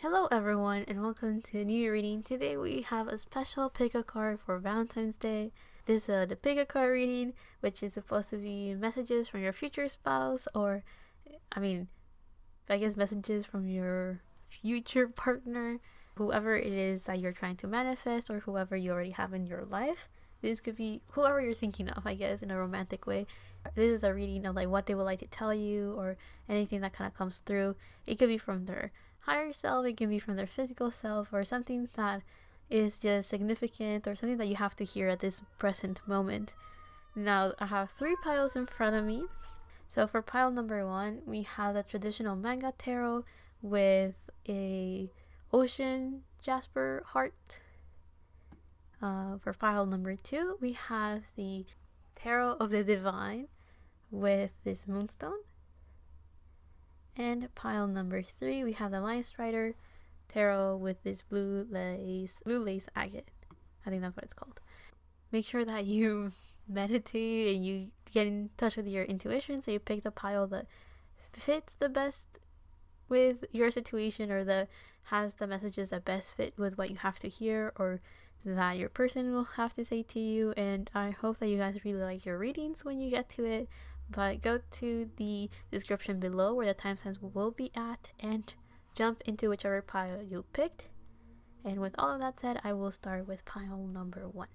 Hello everyone and welcome to a new reading. Today we have a special pick a card for Valentine's Day. This is the pick a card reading, which is supposed to be messages from your future spouse, or I guess messages from your future partner, whoever it is that you're trying to manifest or whoever you already have in your life. This could be whoever you're thinking of, I guess, in a romantic way. This is a reading of like what they would like to tell you or anything that kind of comes through. It could be from their higher self, it can be from their physical self, or something that is just significant or something that you have to hear at this present moment. Now I have 3 piles in front of me. So for pile number 1, we have the traditional Manga tarot with a ocean Jasper heart. For pile number 2, we have the Tarot of the Divine with this Moonstone. And pile number 3, we have the Linestrider tarot with this blue lace agate. I think that's what it's called. Make sure that you meditate and you get in touch with your intuition, so you pick the pile that fits the best with your situation, or that has the messages that best fit with what you have to hear or that your person will have to say to you. And I hope that you guys really like your readings when you get to it. But go to the description below where the timestamps will be at and jump into whichever pile you picked. And with all of that said, I will start with pile number 1.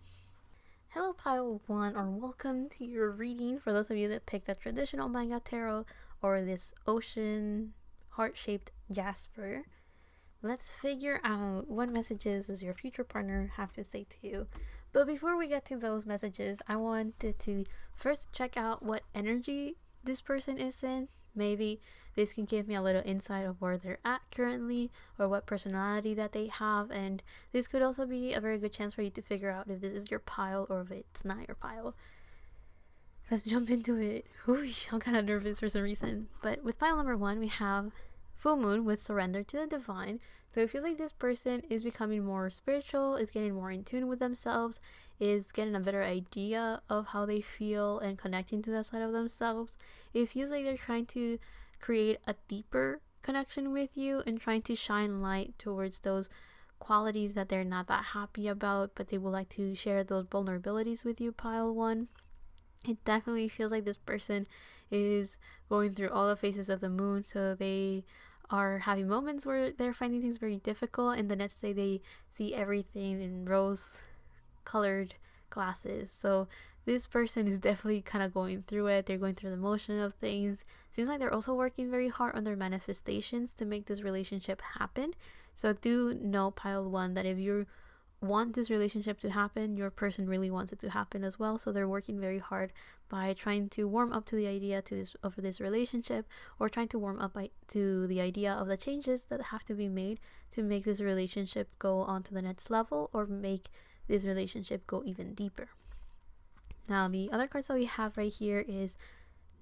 Hello pile 1, or welcome to your reading for those of you that picked the traditional Manga tarot or this ocean heart-shaped Jasper. Let's figure out what messages does your future partner have to say to you. But before we get to those messages, I wanted to first check out what energy this person is in. Maybe this can give me a little insight of where they're at currently or what personality that they have. And this could also be a very good chance for you to figure out if this is your pile or if it's not your pile. Let's jump into it. I'm kind of nervous for some reason. But with pile number 1, we have Full Moon with Surrender to the Divine. So it feels like this person is becoming more spiritual, is getting more in tune with themselves, is getting a better idea of how they feel and connecting to that side of themselves. It feels like they're trying to create a deeper connection with you and trying to shine light towards those qualities that they're not that happy about, but they would like to share those vulnerabilities with you, pile 1. It definitely feels like this person is going through all the phases of the moon, so they are having moments where they're finding things very difficult, and the next day they see everything in rose colored glasses. So this person is definitely kind of going through it. They're going through the motion of things. Seems like they're also working very hard on their manifestations to make this relationship happen. So do know, pile 1, that if you want this relationship to happen, your person really wants it to happen as well. So they're working very hard by trying to warm up to the idea of this relationship, or trying to warm up to the idea of the changes that have to be made to make this relationship go on to the next level, or make this relationship go even deeper. Now the other cards that we have right here is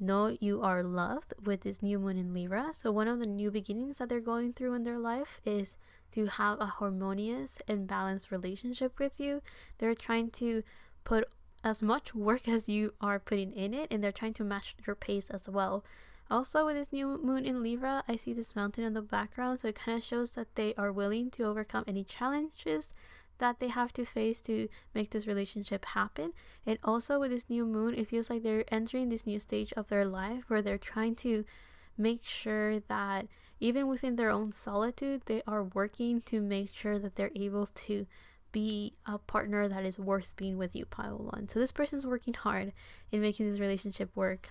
Know You Are Loved with this new moon in Libra. So one of the new beginnings that they're going through in their life is to have a harmonious and balanced relationship with you. They're trying to put as much work as you are putting in it, and they're trying to match your pace as well. Also, with this new moon in Libra, I see this mountain in the background, so it kind of shows that they are willing to overcome any challenges that they have to face to make this relationship happen. And also with this new moon, it feels like they're entering this new stage of their life where they're trying to make sure that even within their own solitude, they are working to make sure that they're able to be a partner that is worth being with you, pile 1. So this person's working hard in making this relationship work.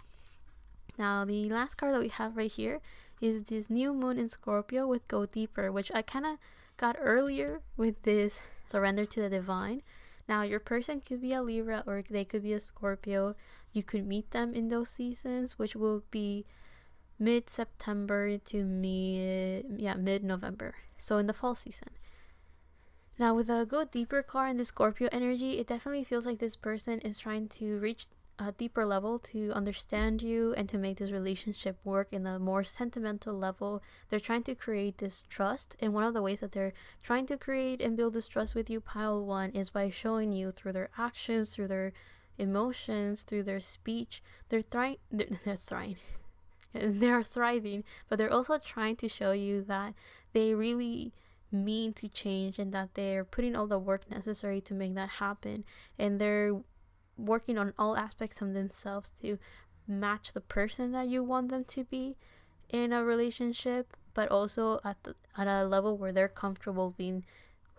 Now the last card that we have right here is this new moon in Scorpio with Go Deeper, which I kind of got earlier with this Surrender to the Divine. Now your person could be a Libra or they could be a Scorpio. You could meet them in those seasons, which will be mid-September to mid-November, so in the fall season. Now with a Go Deeper card in the Scorpio energy, it definitely feels like this person is trying to reach a deeper level to understand you and to make this relationship work in a more sentimental level. They're trying to create this trust, and one of the ways that they're trying to create and build this trust with you, pile 1, is by showing you through their actions, through their emotions, through their speech. They're thriving, but they're also trying to show you that they really mean to change, and that they're putting all the work necessary to make that happen, and they're working on all aspects of themselves to match the person that you want them to be in a relationship, but also at a level where they're comfortable being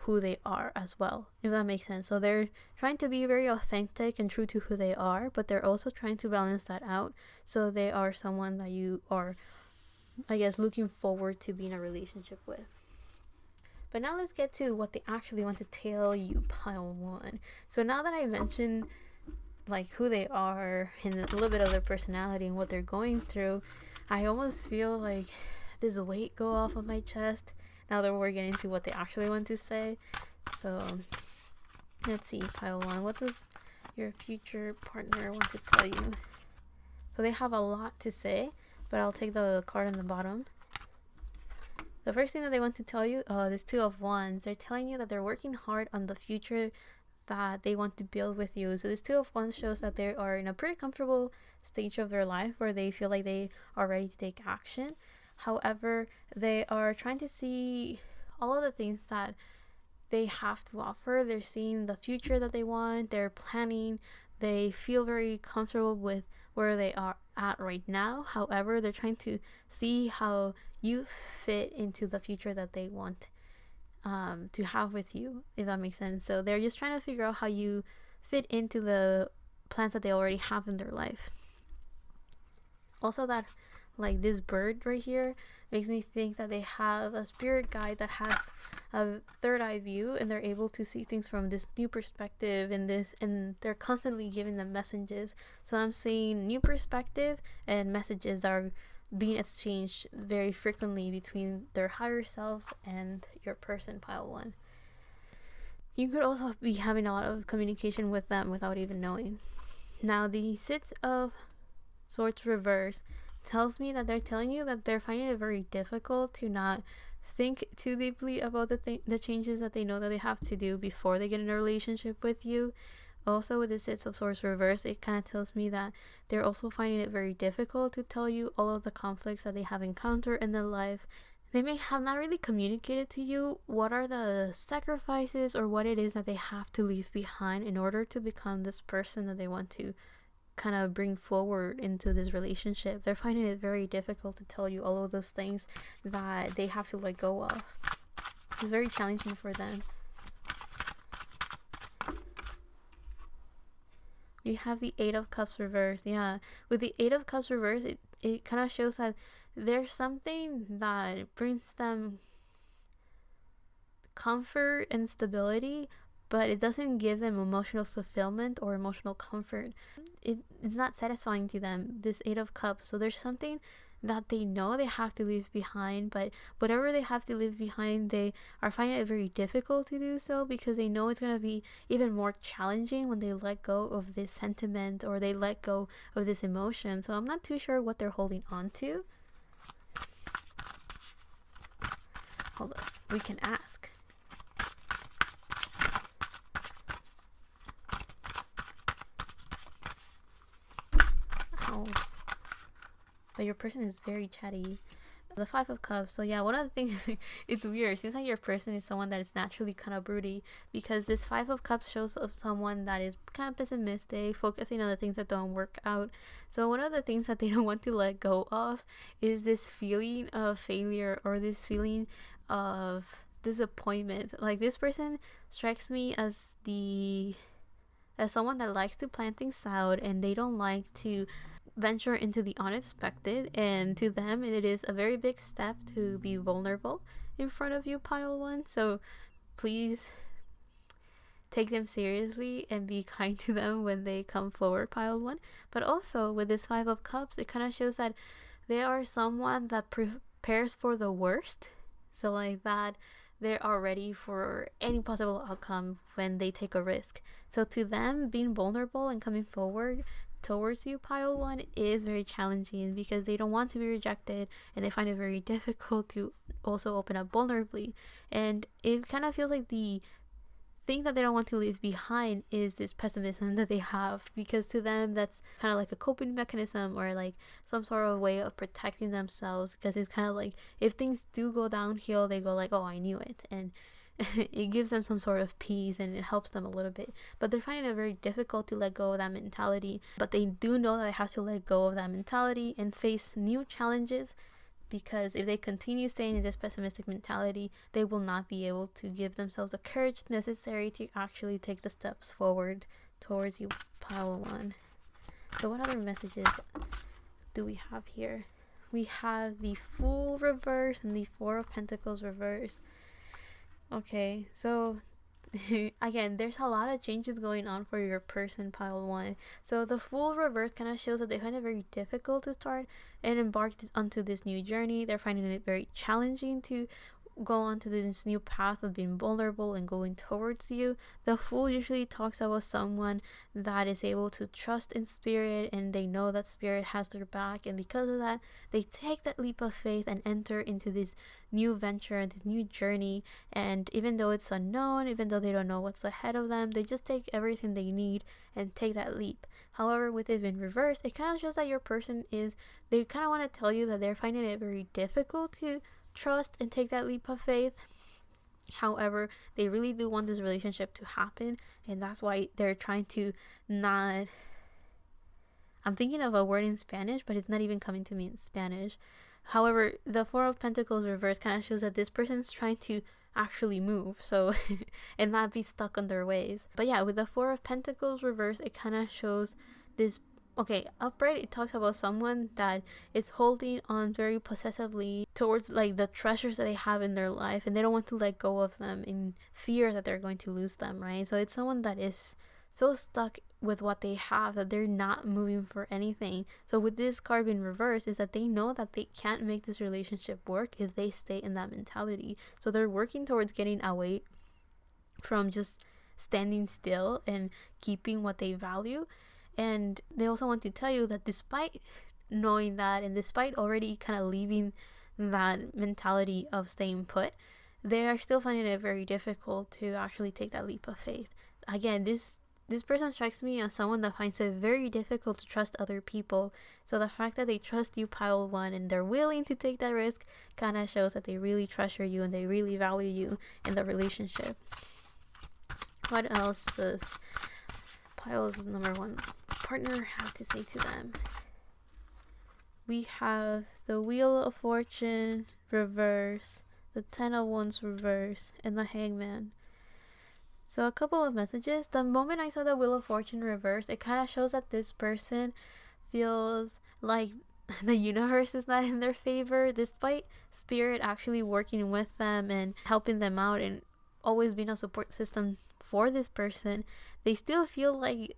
who they are as well, if that makes sense. So they're trying to be very authentic and true to who they are, but they're also trying to balance that out, so they are someone that you are, I guess, looking forward to being in a relationship with. But now let's get to what they actually want to tell you, pile 1. So now that I mentioned like who they are and a little bit of their personality and what they're going through, I almost feel like this weight go off of my chest now that we're getting to what they actually want to say. So let's see, pile 1, what does your future partner want to tell you? So they have a lot to say, but I'll take the card on the bottom. The first thing that they want to tell you, this 2 of Wands, they're telling you that they're working hard on the future that they want to build with you. So this 2 of Wands shows that they are in a pretty comfortable stage of their life where they feel like they are ready to take action. However, they are trying to see all of the things that they have to offer. They're seeing the future that they want, they're planning, they feel very comfortable with where they are at right now. However, they're trying to see how you fit into the future that they want to have with you, if that makes sense. So they're just trying to figure out how you fit into the plans that they already have in their life. Also, that like this bird right here makes me think that they have a spirit guide that has a third eye view, and they're able to see things from this new perspective, and they're constantly giving them messages. So I'm seeing new perspective and messages that are being exchanged very frequently between their higher selves and your person, pile 1. You could also be having a lot of communication with them without even knowing. Now the 6 of Swords reverse tells me that they're telling you that they're finding it very difficult to not think too deeply about the changes that they know that they have to do before they get in a relationship with you. Also, with the 6 of Swords reverse, it kind of tells me that they're also finding it very difficult to tell you all of the conflicts that they have encountered in their life. They may have not really communicated to you what are the sacrifices or what it is that they have to leave behind in order to become this person that they want to kind of bring forward into this relationship. They're finding it very difficult to tell you all of those things that they have to let go of. It's very challenging for them. We have the 8 of Cups reversed. Yeah, with the 8 of Cups reversed, it kind of shows that there's something that brings them comfort and stability, but it doesn't give them emotional fulfillment or emotional comfort. It's not satisfying to them, this 8 of Cups. So there's something that they know they have to leave behind, but whatever they have to leave behind, they are finding it very difficult to do so, because they know it's going to be even more challenging when they let go of this sentiment or they let go of this emotion. So I'm not too sure what they're holding on to. Hold on, we can ask. But your person is very chatty. The 5 of Cups. So yeah, one of the things, it's weird. It seems like your person is someone that is naturally kind of broody, because this 5 of Cups shows of someone that is kind of pessimistic, focusing on the things that don't work out. So one of the things that they don't want to let go of is this feeling of failure or this feeling of disappointment. Like, this person strikes me as someone that likes to plan things out, and they don't like to venture into the unexpected, and to them it is a very big step to be vulnerable in front of you, pile 1. So please take them seriously and be kind to them when they come forward, pile 1. But also with this 5 of Cups, it kind of shows that they are someone that prepares for the worst. So like that, they are ready for any possible outcome when they take a risk. So to them, being vulnerable and coming forward towards you, pile 1, is very challenging, because they don't want to be rejected, and they find it very difficult to also open up vulnerably. And it kind of feels like the thing that they don't want to leave behind is this pessimism that they have, because to them that's kind of like a coping mechanism or like some sort of way of protecting themselves, because it's kind of like if things do go downhill, they go like, oh, I knew it, and it gives them some sort of peace and it helps them a little bit. But they're finding it very difficult to let go of that mentality, but they do know that they have to let go of that mentality and face new challenges, because if they continue staying in this pessimistic mentality, they will not be able to give themselves the courage necessary to actually take the steps forward towards you, pile 1. So what other messages do we have here? We have the Fool reverse and the 4 of Pentacles reverse. Okay, so again, there's a lot of changes going on for your person, pile 1. So the Fool reverse kind of shows that they find it very difficult to start and embark onto this new journey. They're finding it very challenging to go onto this new path of being vulnerable and going towards you. The Fool usually talks about someone that is able to trust in spirit, and they know that spirit has their back, and because of that, they take that leap of faith and enter into this new venture, this new journey. And even though it's unknown, even though they don't know what's ahead of them, they just take everything they need and take that leap. However, with it in reverse, it kind of shows that your person is, they kind of want to tell you that they're finding it very difficult to trust and take that leap of faith. However, they really do want this relationship to happen, and that's why they're trying to not, I'm thinking of a word in Spanish, but it's not even coming to me in Spanish. However, the 4 of Pentacles reverse kind of shows that this person's trying to actually move, so and not be stuck on their ways. But yeah, with the 4 of Pentacles reverse, it kind of shows this, okay, upright, it talks about someone that is holding on very possessively towards like the treasures that they have in their life, and they don't want to let go of them in fear that they're going to lose them, right? So it's someone that is so stuck with what they have that they're not moving for anything. So with this card in reverse is that they know that they can't make this relationship work if they stay in that mentality. So they're working towards getting away from just standing still and keeping what they value. And they also want to tell you that despite knowing that, and despite already kind of leaving that mentality of staying put, they are still finding it very difficult to actually take that leap of faith. Again, this person strikes me as someone that finds it very difficult to trust other people. So the fact that they trust you, pile 1, and they're willing to take that risk kind of shows that they really treasure you and they really value you in the relationship. What else does pile's number 1 partner have to say to them? We have the Wheel of Fortune reverse, the 10 of Wands reverse, and the Hangman. So a couple of messages. The moment I saw the Wheel of Fortune reverse, it kind of shows that this person feels like the universe is not in their favor, despite spirit actually working with them and helping them out and always being a support system for this person. They still feel like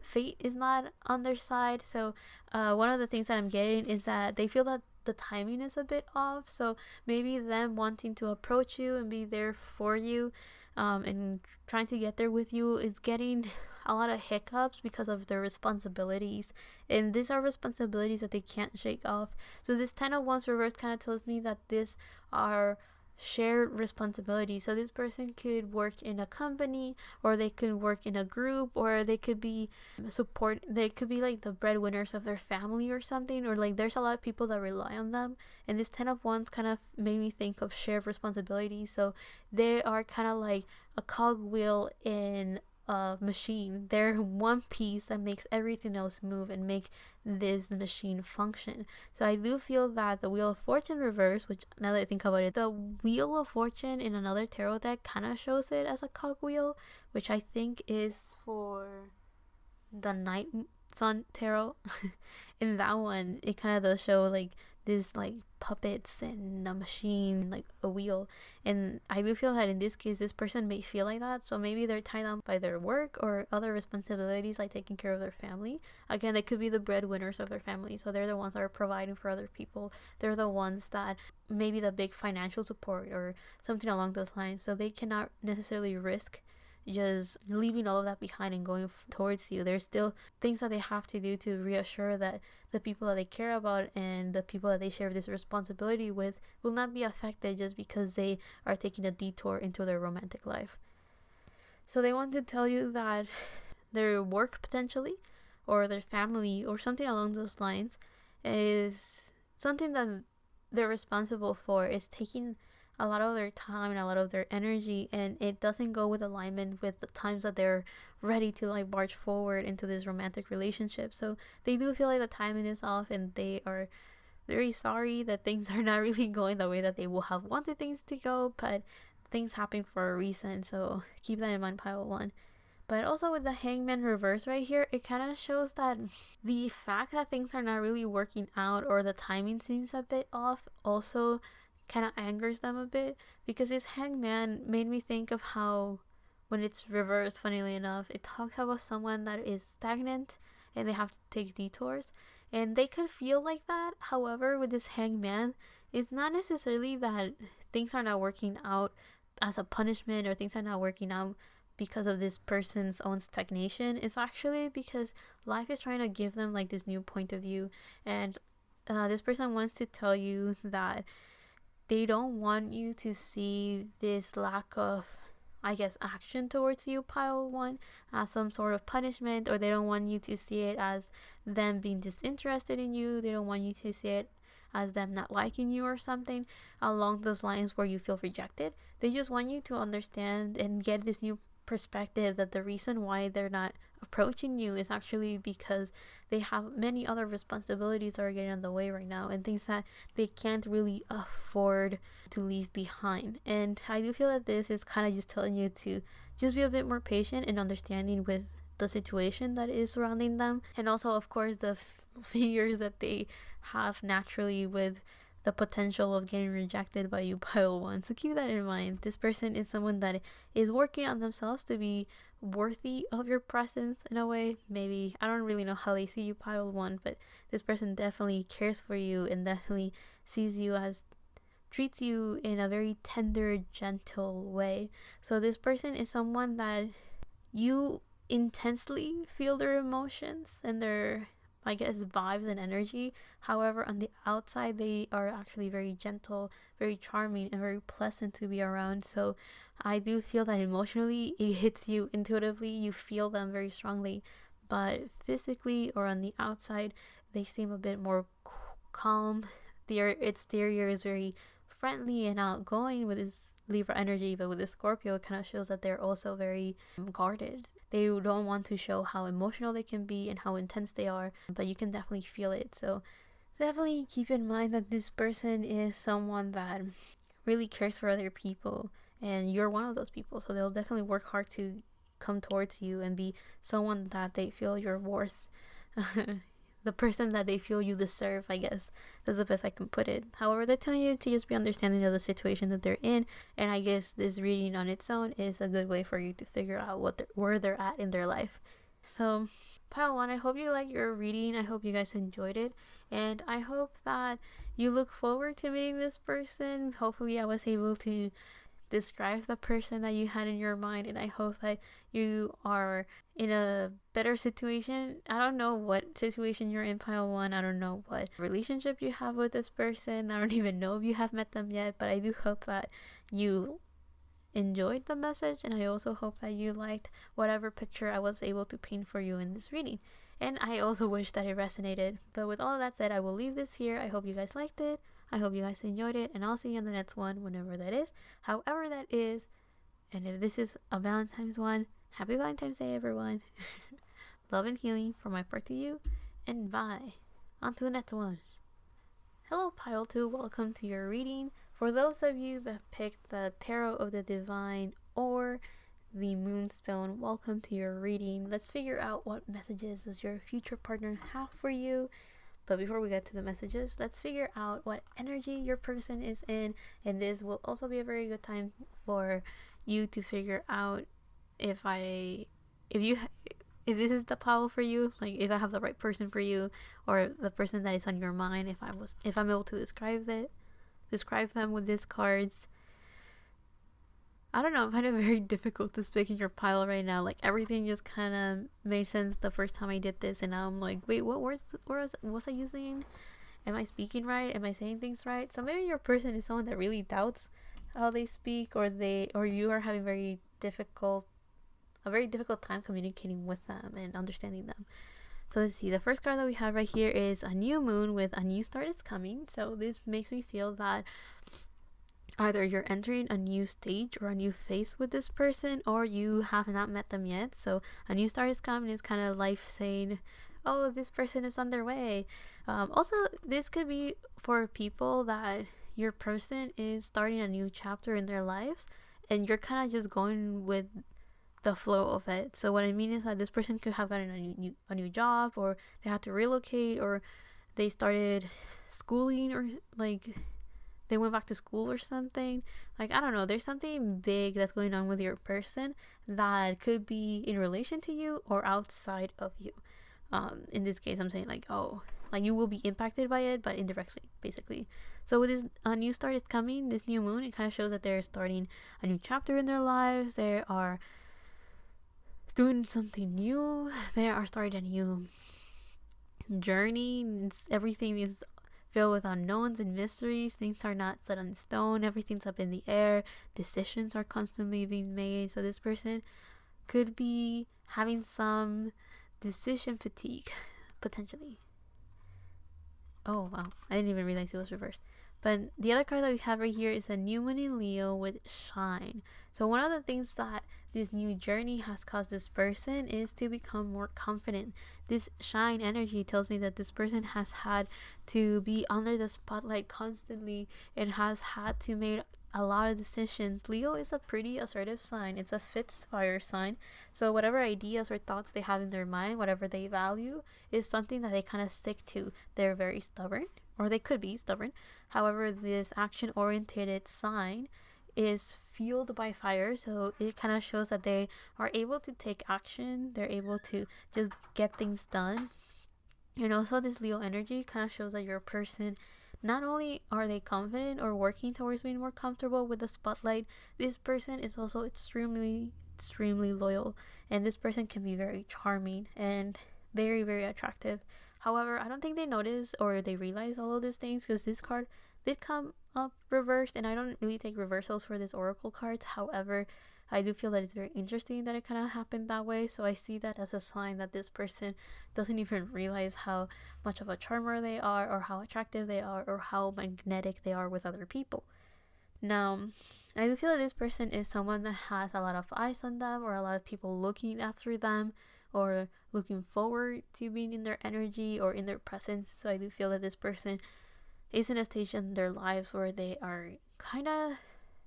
fate is not on their side. So one of the things that I'm getting is that they feel that the timing is a bit off. So maybe them wanting to approach you and be there for you and trying to get there with you is getting a lot of hiccups because of their responsibilities, and these are responsibilities that they can't shake off. So this 10 of Wands reverse kind of tells me that these are shared responsibilities. So this person could work in a company, or they could work in a group, or they could be they could be like the breadwinners of their family or something, or like there's a lot of people that rely on them. And this 10 of Wands kind of made me think of shared responsibilities. So they are kind of like a cogwheel in a machine. They're one piece that makes everything else move and make this machine function. So I do feel that the Wheel of Fortune reverse, which now that I think about it, the Wheel of Fortune in another tarot deck kind of shows it as a cogwheel, which I think is for the Night Sun tarot. In that one, it kind of does show like this like puppets and a machine, like a wheel. And I do feel that in this case, this person may feel like that. So maybe they're tied down by their work or other responsibilities, like taking care of their family. Again, they could be the breadwinners of their family. So they're the ones that are providing for other people. They're the ones that maybe the big financial support or something along those lines. So they cannot necessarily risk just leaving all of that behind and going towards you. There's still things that they have to do to reassure that the people that they care about and the people that they share this responsibility with will not be affected just because they are taking a detour into their romantic life. So they want to tell you that their work potentially, or their family, or something along those lines, is something that they're responsible for, is taking a lot of their time and a lot of their energy, and it doesn't go with alignment with the times that they're ready to like march forward into this romantic relationship. So they do feel like the timing is off, and they are very sorry that things are not really going the way that they will have wanted things to go, but things happen for a reason. So keep that in mind, pile one. But also with the hangman reverse right here, it kind of shows that the fact that things are not really working out, or the timing seems a bit off, also kind of angers them a bit, because this hangman made me think of how, when it's reversed, funnily enough, it talks about someone that is stagnant and they have to take detours, and they could feel like that. However, with this hangman, it's not necessarily that things are not working out as a punishment, or things are not working out because of this person's own stagnation. It's actually because life is trying to give them like this new point of view, and this person wants to tell you that they don't want you to see this lack of, I guess, action towards you, pile one, as some sort of punishment, or they don't want you to see it as them being disinterested in you. They don't want you to see it as them not liking you or something along those lines where you feel rejected. They just want you to understand and get this new perspective that the reason why they're not approaching you is actually because they have many other responsibilities that are getting in the way right now, and things that they can't really afford to leave behind. And I do feel that this is kind of just telling you to just be a bit more patient and understanding with the situation that is surrounding them, and also of course the fears that they have naturally with the potential of getting rejected by you, pile one. So keep that in mind. This person is someone that is working on themselves to be worthy of your presence in a way. Maybe, I don't really know how they see you, pile one, but this person definitely cares for you and definitely sees you as, treats you in a very tender, gentle way. So this person is someone that you intensely feel their emotions and their, I guess, vibes and energy. However, on the outside, they are actually very gentle, very charming, and very pleasant to be around. So I do feel that emotionally, it hits you intuitively. You feel them very strongly. But physically or on the outside, they seem a bit more calm. Their exterior is very friendly and outgoing with this Libra energy, but with the Scorpio, it kind of shows that they're also very guarded. They don't want to show how emotional they can be and how intense they are, but you can definitely feel it. So definitely keep in mind that this person is someone that really cares for other people, and you're one of those people. So they'll definitely work hard to come towards you and be someone that they feel you're worth. The person that they feel you deserve, I guess. That's the best I can put it. However, they're telling you to just be understanding of the situation that they're in, and I guess this reading on its own is a good way for you to figure out where they're at in their life. So, pile one, I hope you liked your reading. I hope you guys enjoyed it, and I hope that you look forward to meeting this person. Hopefully, I was able to describe the person that you had in your mind, and I hope that you are in a better situation. I don't know what situation you're in, pile one. I don't know what relationship you have with this person. I don't even know if you have met them yet, but I do hope that you enjoyed the message, and I also hope that you liked whatever picture I was able to paint for you in this reading. And I also wish that it resonated. But with all of that said, I will leave this here. I hope you guys liked it. I hope you guys enjoyed it, and I'll see you in the next one, whenever that is, however that is. And if this is a Valentine's one, happy Valentine's Day, everyone. Love and healing from my part to you, and bye. On to the next one. Hello, Pile 2. Welcome to your reading. For those of you that picked the Tarot of the Divine or the Moonstone, welcome to your reading. Let's figure out what messages does your future partner have for you. But before we get to the messages, let's figure out what energy your person is in, and this will also be a very good time for you to figure out if this is the pile for you, like if I have the right person for you, or the person that is on your mind, if I'm able to describe them with these cards. I don't know, I find it very difficult to speak in your pile right now. Like, everything just kind of made sense the first time I did this, and now I'm like, wait, what words was I using? Am I speaking right? Am I saying things right? So maybe your person is someone that really doubts how they speak, or you are having very difficult a very difficult time communicating with them and understanding them. So let's see, the first card that we have right here is a new moon with a new start is coming. So this makes me feel that either you're entering a new stage or a new phase with this person, or you have not met them yet. So a new start is coming is kind of life saying, oh, this person is on their way. Also, this could be for people that your person is starting a new chapter in their lives and you're kind of just going with the flow of it. So what I mean is that this person could have gotten a new job, or they had to relocate, or they started schooling, or like they went back to school or something. Like, I don't know, there's something big that's going on with your person that could be in relation to you or outside of you. In this case, I'm saying like, oh, like you will be impacted by it, but indirectly, basically. So with this new start is coming, this new moon, it kind of shows that they're starting a new chapter in their lives. They are doing something new. They are starting a new journey. Everything is filled with unknowns and mysteries. Things are not set in stone. Everything's up in the air. Decisions are constantly being made. So this person could be having some decision fatigue, potentially. Oh wow, I didn't even realize it was reversed. But the other card that we have right here is a new moon in Leo with shine. So one of the things that this new journey has caused this person is to become more confident. This shine energy tells me that this person has had to be under the spotlight constantly and has had to make a lot of decisions. Leo is a pretty assertive sign. It's a fifth fire sign. So whatever ideas or thoughts they have in their mind, whatever they value, is something that they kind of stick to. They're very stubborn, or they could be stubborn. However, this action-oriented sign is fueled by fire, so it kind of shows that they are able to take action. They're able to just get things done. And also this Leo energy kind of shows that your person, not only are they confident or working towards being more comfortable with the spotlight, this person is also extremely loyal, and this person can be very charming and very, very attractive. However, I don't think they notice or they realize all of these things, because this card did come up reversed, and I don't really take reversals for this oracle cards. However, I do feel that it's very interesting that it kind of happened that way. So I see that as a sign that this person doesn't even realize how much of a charmer they are, or how attractive they are, or how magnetic they are with other people. Now, I do feel that this person is someone that has a lot of eyes on them, or a lot of people looking after them, or looking forward to being in their energy or in their presence. So I do feel that this person is in a stage in their lives where they are kind of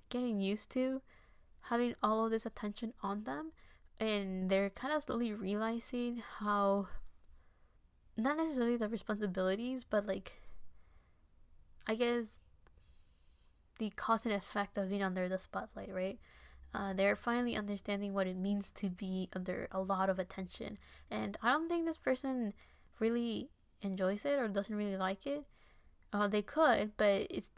getting used to having all of this attention on them, and they're kind of slowly realizing how, not necessarily the responsibilities, but like, I guess the cause and effect of being under the spotlight, right? They're finally understanding what it means to be under a lot of attention. And I don't think this person really enjoys it or doesn't really like it. They could, but it's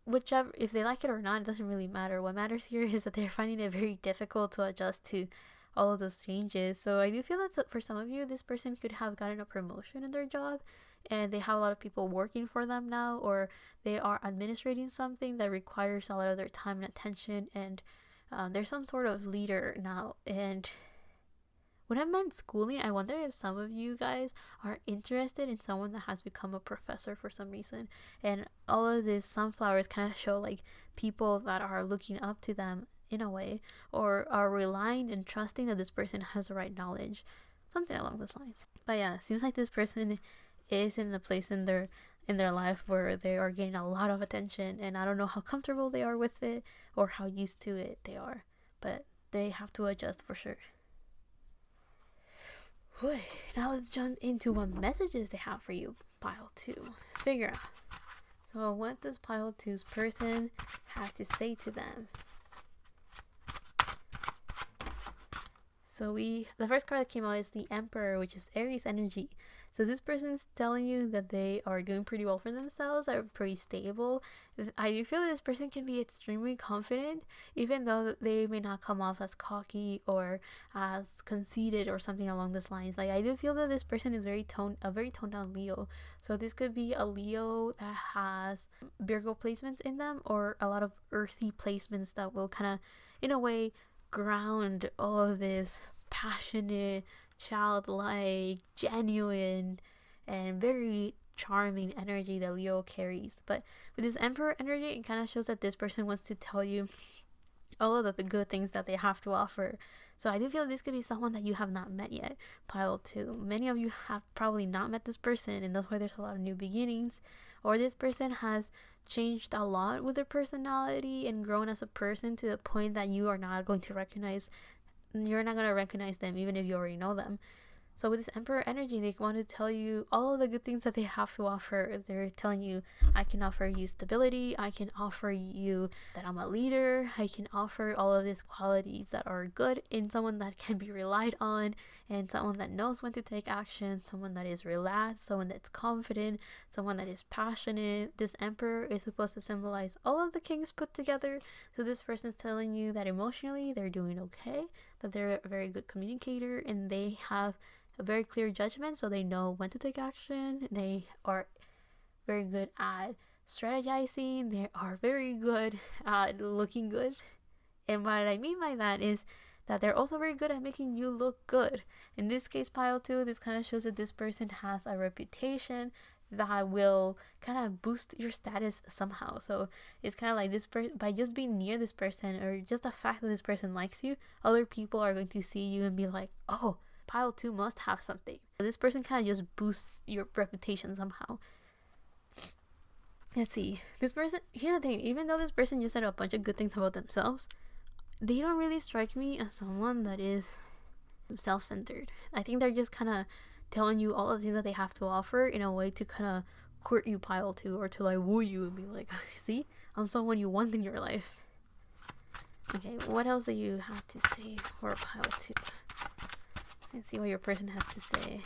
whichever, if they like it or not, it doesn't really matter. What matters here is that they're finding it very difficult to adjust to all of those changes. So I do feel that for some of you, this person could have gotten a promotion in their job, and they have a lot of people working for them now, or they are administrating something that requires a lot of their time and attention, and there's some sort of leader now. And when I meant schooling, I wonder if some of you guys are interested in someone that has become a professor for some reason. And all of these sunflowers kind of show like people that are looking up to them in a way, or are relying and trusting that this person has the right knowledge. Something along those lines. But yeah, it seems like this person is in a place in their life where they are getting a lot of attention, and I don't know how comfortable they are with it or how used to it they are, but they have to adjust for sure. Now let's jump into what messages they have for you, pile 2. Let's figure out. So what does pile 2's person have to say to them? So the first card that came out is the Emperor, which is Aries energy. So this person's telling you that they are doing pretty well for themselves, are pretty stable. I do feel that this person can be extremely confident, even though they may not come off as cocky or as conceited or something along those lines. Like, I do feel that this person is a very toned down Leo. So this could be a Leo that has Virgo placements in them, or a lot of earthy placements that will kind of, in a way, ground all of this passionate, childlike, genuine, and very charming energy that Leo carries. But with this Emperor energy, it kind of shows that this person wants to tell you all of the good things that they have to offer. So I do feel this could be someone that you have not met yet. Pile 2. Many of you have probably not met this person, and that's why there's a lot of new beginnings. Or this person has changed a lot with their personality and grown as a person to the point that you're not going to recognize them even if you already know them. So with this Emperor energy, they want to tell you all of the good things that they have to offer. They're telling you, I can offer you stability. I can offer you that I'm a leader. I can offer all of these qualities that are good in someone that can be relied on, and someone that knows when to take action, someone that is relaxed, someone that's confident, someone that is passionate. This Emperor is supposed to symbolize all of the kings put together. So this person's telling you that emotionally they're doing okay, that they're a very good communicator, and they have a very clear judgment, so they know when to take action. They are very good at strategizing. They are very good at looking good. And what I mean by that is that they're also very good at making you look good. In this case, pile 2, this kind of shows that this person has a reputation that will kind of boost your status somehow. So it's kind of like this person, by just being near this person, or just the fact that this person likes you, other people are going to see you and be like, oh, pile 2 must have something. This person kind of just boosts your reputation somehow. Let's see. This person, here's the thing, even though this person just said a bunch of good things about themselves, they don't really strike me as someone that is self-centered. I think they're just kind of telling you all the things that they have to offer in a way to kind of court you, pile 2, or to like woo you and be like, see, I'm someone you want in your life. Okay, what else do you have to say for pile 2? Let's see what your person has to say.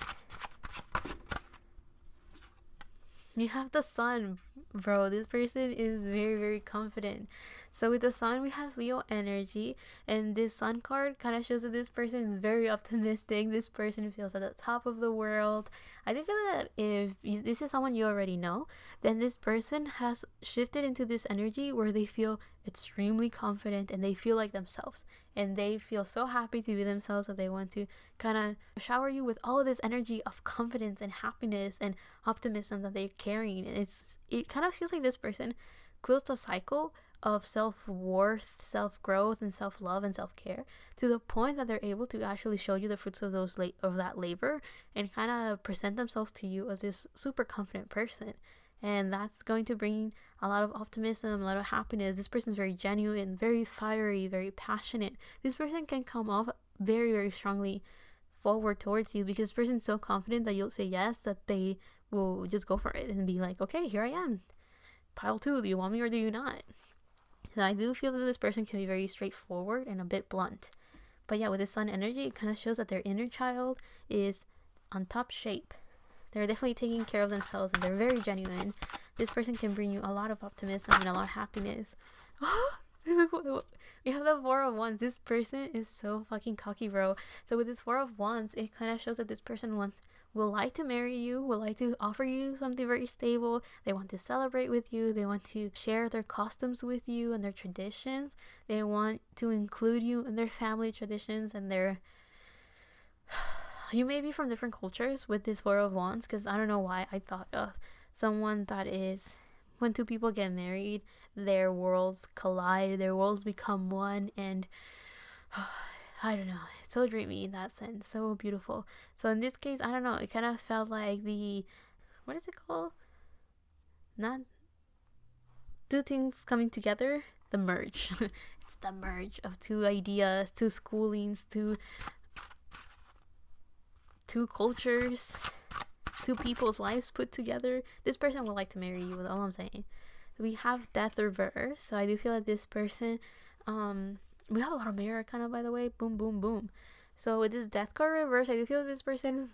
You have the Sun, bro. This person is very, very confident. So with the Sun, we have Leo energy, and this Sun card kind of shows that this person is very optimistic. This person feels at the top of the world. I do feel that if this is someone you already know, then this person has shifted into this energy where they feel extremely confident and they feel like themselves, and they feel so happy to be themselves that they want to kind of shower you with all of this energy of confidence and happiness and optimism that they're carrying. And it kind of feels like this person closed a cycle of self-worth, self-growth, and self-love and self-care to the point that they're able to actually show you the fruits of that labor and kind of present themselves to you as this super confident person. And that's going to bring a lot of optimism, a lot of happiness. This person's very genuine, very fiery, very passionate. This person can come off very, very strongly forward towards you because this person's so confident that you'll say yes, that they will just go for it and be like, okay, here I am. Pile 2, do you want me or do you not? So I do feel that this person can be very straightforward and a bit blunt. But yeah, with this Sun energy, it kind of shows that their inner child is on top shape. They're definitely taking care of themselves and they're very genuine. This person can bring you a lot of optimism and a lot of happiness. We have the 4 of Wands. This person is so fucking cocky, bro. So with this 4 of Wands, it kind of shows that this person will like to marry you, will like to offer you something very stable. They want to celebrate with you. They want to share their customs with you and their traditions. They want to include you in their family traditions and their... You may be from different cultures with this 4 of Wands, because I don't know why I thought of someone that is... When 2 people get married, their worlds collide, their worlds become one, and... I don't know, it's so dreamy in that sense, so beautiful. So in this case, I don't know, it kind of felt like the, what is it called? Not 2 things coming together, the merge. It's the merge of 2 ideas, 2 schoolings, 2 cultures, 2 people's lives put together. This person would like to marry you, all I'm saying. We have Death reverse, so I do feel like this person, we have a lot of mirror arcana, by the way. Boom, boom, boom. So with this Death card reverse, I do feel this person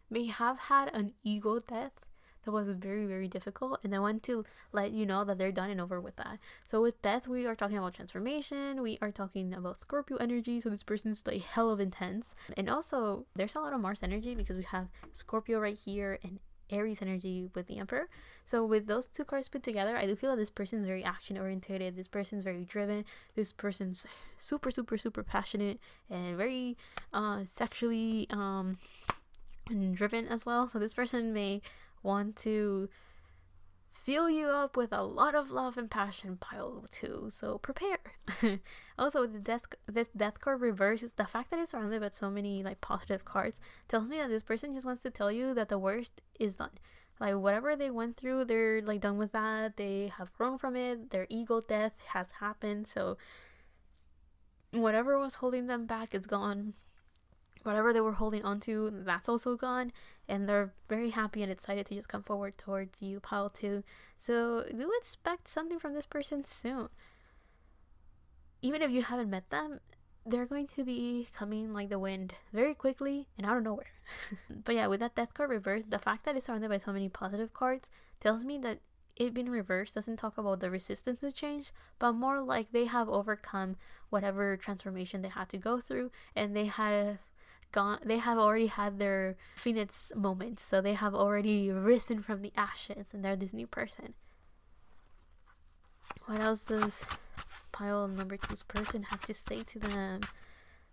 may have had an ego death that was very, very difficult, and I want to let you know that they're done and over with that. So with Death, we are talking about transformation. We are talking about Scorpio energy. So this person's like hell of intense, and also there's a lot of Mars energy because we have Scorpio right here and Aries energy with the Emperor. So with those two cards put together, I do feel that this person's very action oriented. This person's very driven. This person's super passionate and very sexually driven as well. So this person may want to fill you up with a lot of love and passion, pile 2. So prepare. Also, with this death card reverse, the fact that it's surrounded by so many like positive cards tells me that this person just wants to tell you that the worst is done. Like whatever they went through, they're like done with that. They have grown from it. Their ego death has happened. So whatever was holding them back is gone. Whatever they were holding onto, that's also gone, and they're very happy and excited to just come forward towards you, pile 2. So do expect something from this person soon. Even if you haven't met them, they're going to be coming like the wind very quickly and out of nowhere. But yeah, with that death card reversed, the fact that it's surrounded by so many positive cards tells me that it being reversed doesn't talk about the resistance to change, but more like they have overcome whatever transformation they had to go through, and they have already had their phoenix moments, so they have already risen from the ashes and they're this new person. What else does pile number 2's person have to say to them?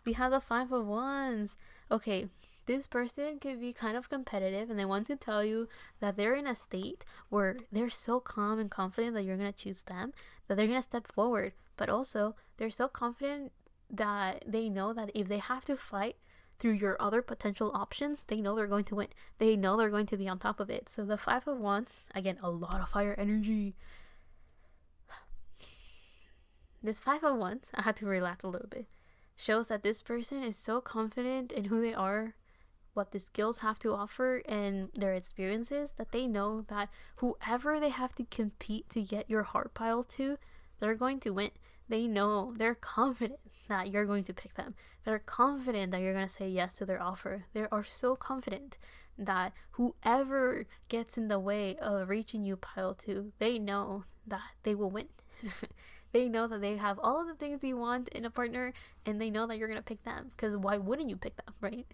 We have the 5 of Wands. Okay, this person could be kind of competitive and they want to tell you that they're in a state where they're so calm and confident that you're going to choose them, that they're going to step forward, but also they're so confident that they know that if they have to fight through your other potential options, they know they're going to win. They know they're going to be on top of it. So the 5 of Wands, again, a lot of fire energy. This 5 of Wands, I had to relax a little bit, shows that this person is so confident in who they are, what the skills have to offer, and their experiences, that they know that whoever they have to compete to get your heart pile to, they're going to win. They know, they're confident that you're going to pick them. They're confident that you're going to say yes to their offer. They are so confident that whoever gets in the way of reaching you, pile 2, they know that they will win. They know that they have all of the things you want in a partner, and they know that you're going to pick them. Because why wouldn't you pick them, right?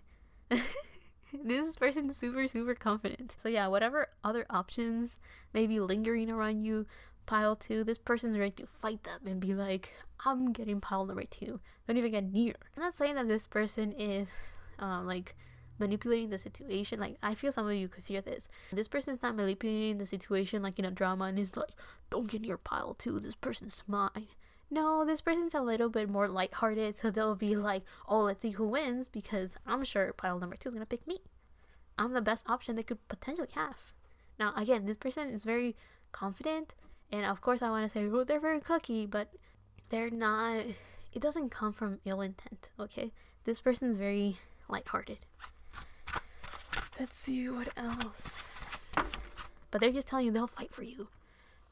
This person's super confident. So yeah, whatever other options may be lingering around you, pile 2, this person's ready to fight them and be like, I'm getting pile number 2. Don't even get near. I'm not saying that this person is like manipulating the situation. Like, I feel some of you could fear this. This person's not manipulating the situation like in a drama and is like, don't get near pile 2, this person's mine. No, this person's a little bit more lighthearted, so they'll be like, oh, let's see who wins, because I'm sure pile number 2 is gonna pick me. I'm the best option they could potentially have. Now, again, this person is very confident, and of course I want to say, oh, they're very cocky, but they're not. It doesn't come from ill intent, okay? This person's very lighthearted. Let's see what else. But they're just telling you they'll fight for you.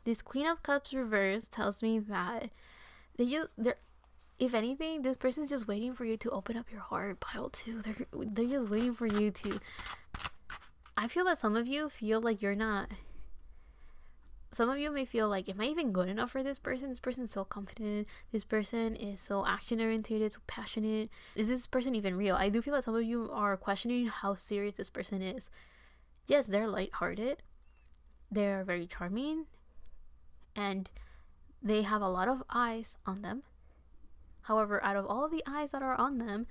This Queen of Cups reverse tells me that they're if anything, this person's just waiting for you to open up your heart, pile 2. They're just waiting for you to. I feel that some of you feel like you're not. Some of you may feel like, am I even good enough for this person? This person's so confident. This person is so action oriented, so passionate. Is this person even real? I do feel that some of you are questioning how serious this person is. Yes, they're lighthearted. They're very charming. And they have a lot of eyes on them. However, out of all the eyes that are on them,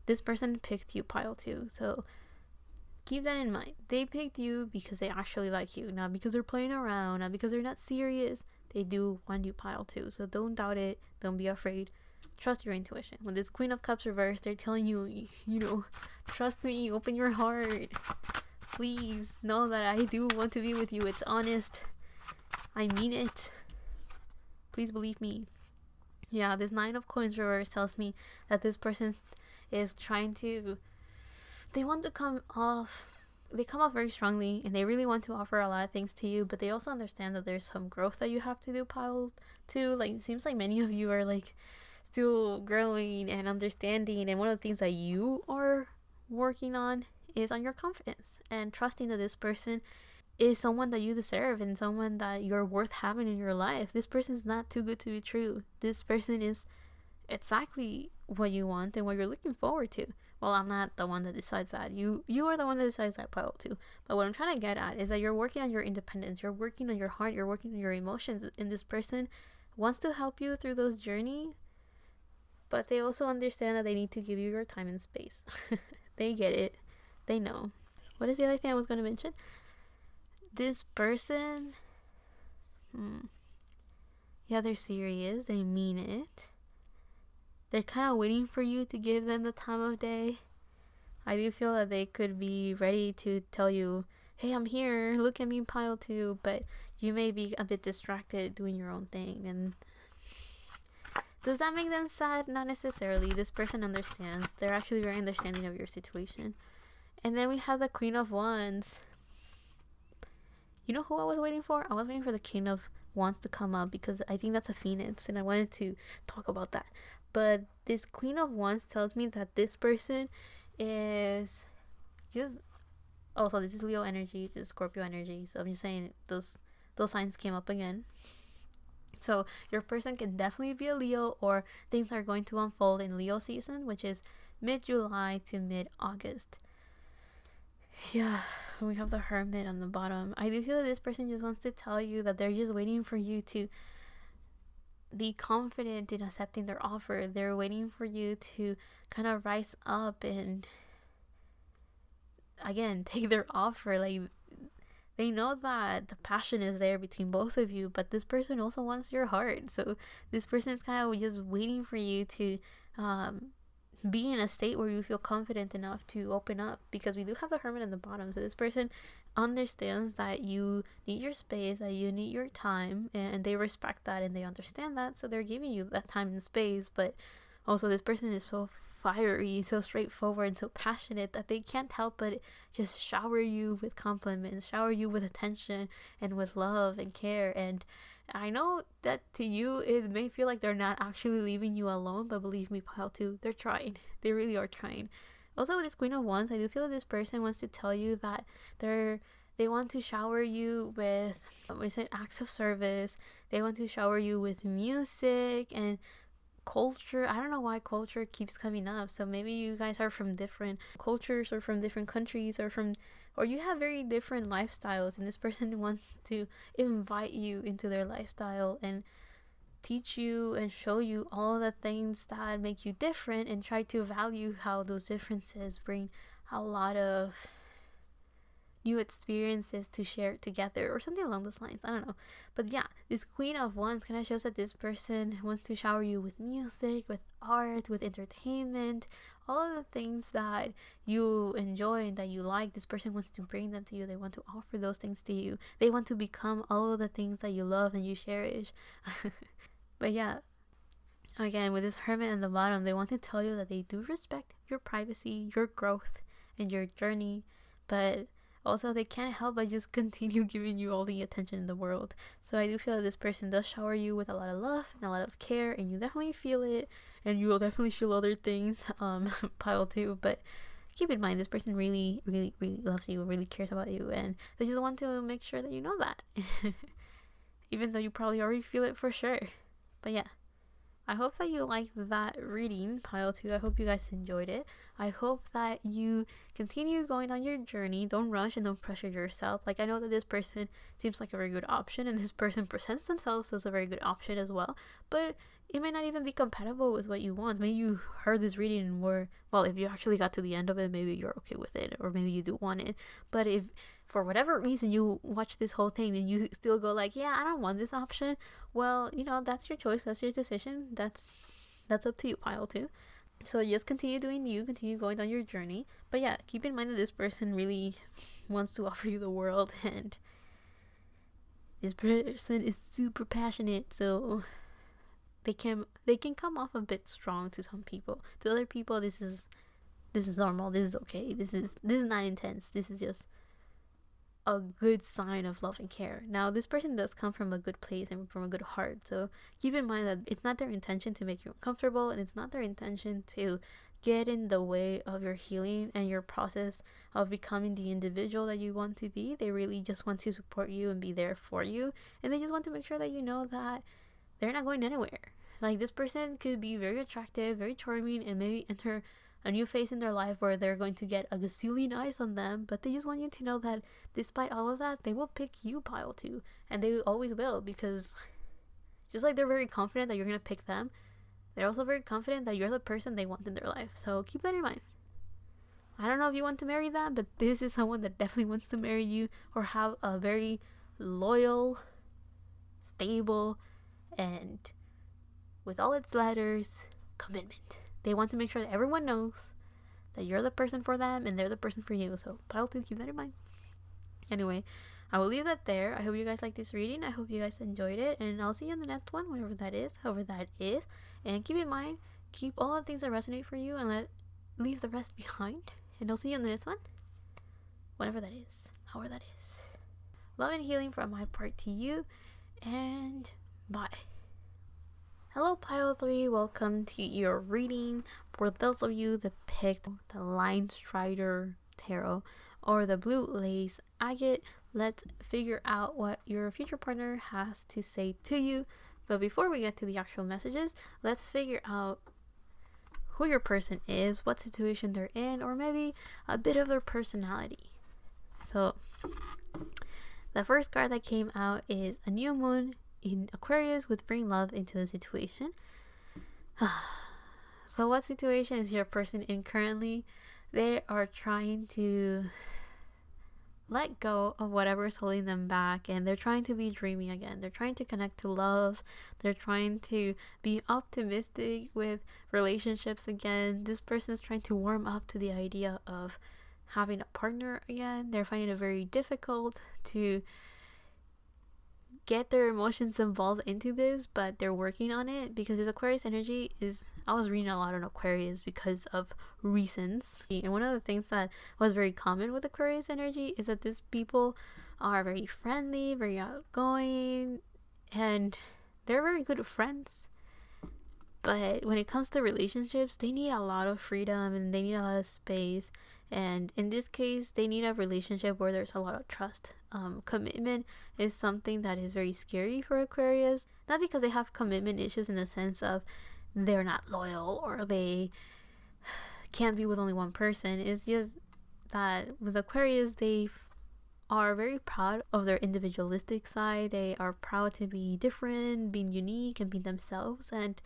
this person picked you, pile 2. So keep that in mind. They picked you because they actually like you, not because they're playing around, not because they're not serious. They do want you, pile 2. So don't doubt it. Don't be afraid. Trust your intuition. With this Queen of Cups reversed, they're telling you, trust me, open your heart. Please know that I do want to be with you. It's honest. I mean it. Please believe me. Yeah, this 9 of Coins reverse tells me that this person is trying to. They come off very strongly, and they really want to offer a lot of things to you, but they also understand that there's some growth that you have to do, pile 2. Like, it seems like many of you are like still growing and understanding, and one of the things that you are working on is on your confidence and trusting that this person is someone that you deserve and someone that you're worth having in your life. This person's not too good to be true. This person is exactly what you want and what you're looking forward to. Well, I'm not the one that decides that. You are the one that decides that pile too. But what I'm trying to get at is that you're working on your independence, you're working on your heart, you're working on your emotions, and this person wants to help you through those journeys, but they also understand that they need to give you your time and space. They get it. They know. What is the other thing I was going to mention? This person, yeah, they're serious. They mean it. They're kind of waiting for you to give them the time of day. I do feel that they could be ready to tell you, hey, I'm here, look at me, pile 2, but you may be a bit distracted doing your own thing. And does that make them sad? Not necessarily. This person understands. They're actually very understanding of your situation. And then we have the Queen of Wands. You know who I was waiting for? I was waiting for the King of Wands to come up because I think that's a phoenix and I wanted to talk about that. But this Queen of Wands tells me that this person is just... Oh, so this is Leo energy, this is Scorpio energy. So I'm just saying those signs came up again. So your person can definitely be a Leo, or things are going to unfold in Leo season, which is mid-July to mid-August. Yeah, we have the Hermit on the bottom. I do feel that this person just wants to tell you that they're just waiting for you to be confident in accepting their offer. They're waiting for you to kind of rise up and, again, take their offer. Like, they know that the passion is there between both of you, but this person also wants your heart. So this person is kind of just waiting for you to be in a state where you feel confident enough to open up, because we do have the Hermit on the bottom. So this person understands that you need your space, that you need your time, and they respect that and they understand that, so they're giving you that time and space. But also this person is so fiery, so straightforward, and so passionate that they can't help but just shower you with compliments, shower you with attention and with love and care. And I know that to you it may feel like they're not actually leaving you alone, but believe me, pile 2, they're trying. They really are trying. Also, with this Queen of Wands, I do feel that this person wants to tell you that they want to shower you with acts of service. They want to shower you with music and culture. I don't know why culture keeps coming up. So maybe you guys are from different cultures or from different countries, or you have very different lifestyles, and this person wants to invite you into their lifestyle and teach you and show you all the things that make you different, and try to value how those differences bring a lot of new experiences to share together, or something along those lines. I don't know. But yeah, this Queen of Wands kind of shows that this person wants to shower you with music, with art, with entertainment, all of the things that you enjoy and that you like. This person wants to bring them to you. They want to offer those things to you. They want to become all of the things that you love and you cherish. But yeah, again, with this Hermit in the bottom, they want to tell you that they do respect your privacy, your growth, and your journey, but also they can't help but just continue giving you all the attention in the world. So I do feel that this person does shower you with a lot of love and a lot of care, and you definitely feel it, and you will definitely feel other things, pile 2. But keep in mind, this person really, really, really loves you, really cares about you, and they just want to make sure that you know that. Even though you probably already feel it for sure. But yeah, I hope that you liked that reading, pile 2. I hope you guys enjoyed it. I hope that you continue going on your journey. Don't rush and don't pressure yourself. Like, I know that this person seems like a very good option, and this person presents themselves as a very good option as well, but it may not even be compatible with what you want. Maybe you heard this reading and were, well, if you actually got to the end of it, maybe you're okay with it, or maybe you do want it. But if for whatever reason you watch this whole thing and you still go like, yeah, I don't want this option, well, you know, that's your choice, that's your decision, that's up to you, pile 2. So just continue doing you, continue going on your journey. But yeah, keep in mind that this person really wants to offer you the world, and this person is super passionate, so they can come off a bit strong to some people. To other people, this is normal, this is okay, this is not intense, this is just a good sign of love and care. Now, this person does come from a good place and from a good heart, so keep in mind that it's not their intention to make you uncomfortable, and it's not their intention to get in the way of your healing and your process of becoming the individual that you want to be. They really just want to support you and be there for you, and they just want to make sure that you know that they're not going anywhere. Like, this person could be very attractive, very charming, and maybe enter a new phase in their life where they're going to get a gazillion eyes on them, but they just want you to know that despite all of that, they will pick you, pile 2, and they always will, because just like they're very confident that you're going to pick them, they're also very confident that you're the person they want in their life. So keep that in mind. I don't know if you want to marry them, but this is someone that definitely wants to marry you or have a very loyal, stable, and with all its letters, commitment. They want to make sure that everyone knows that you're the person for them and they're the person for you. So pile 2, keep that in mind. Anyway, I will leave that there. I hope you guys like this reading. I hope you guys enjoyed it, and I'll see you in the next one, whatever that is, however that is. And keep in mind, keep all the things that resonate for you and leave the rest behind. And I'll see you in the next one, whatever that is, however that is. Love and healing from my part to you, and bye. Hello pile 3, welcome to your reading. For those of you that picked the Linestrider tarot or the blue lace agate, let's figure out what your future partner has to say to you. But before we get to the actual messages, let's figure out who your person is, what situation they're in, or maybe a bit of their personality. So the first card that came out is a new moon in Aquarius with bring love into the situation. So what situation is your person in currently? They are trying to let go of whatever is holding them back, and they're trying to be dreamy again. They're trying to connect to love. They're trying to be optimistic with relationships again. This person is trying to warm up to the idea of having a partner again. They're finding it very difficult to get their emotions involved into this, but they're working on it because this Aquarius energy is, I was reading a lot on Aquarius because of reasons, and one of the things that was very common with Aquarius energy is that these people are very friendly, very outgoing, and they're very good friends. But when it comes to relationships, they need a lot of freedom and they need a lot of space. And in this case, they need a relationship where there's a lot of trust. Commitment is something that is very scary for Aquarius. Not because they have commitment issues in the sense of they're not loyal or they can't be with only one person. It's just that with Aquarius, they are very proud of their individualistic side. They are proud to be different, being unique, and be themselves. And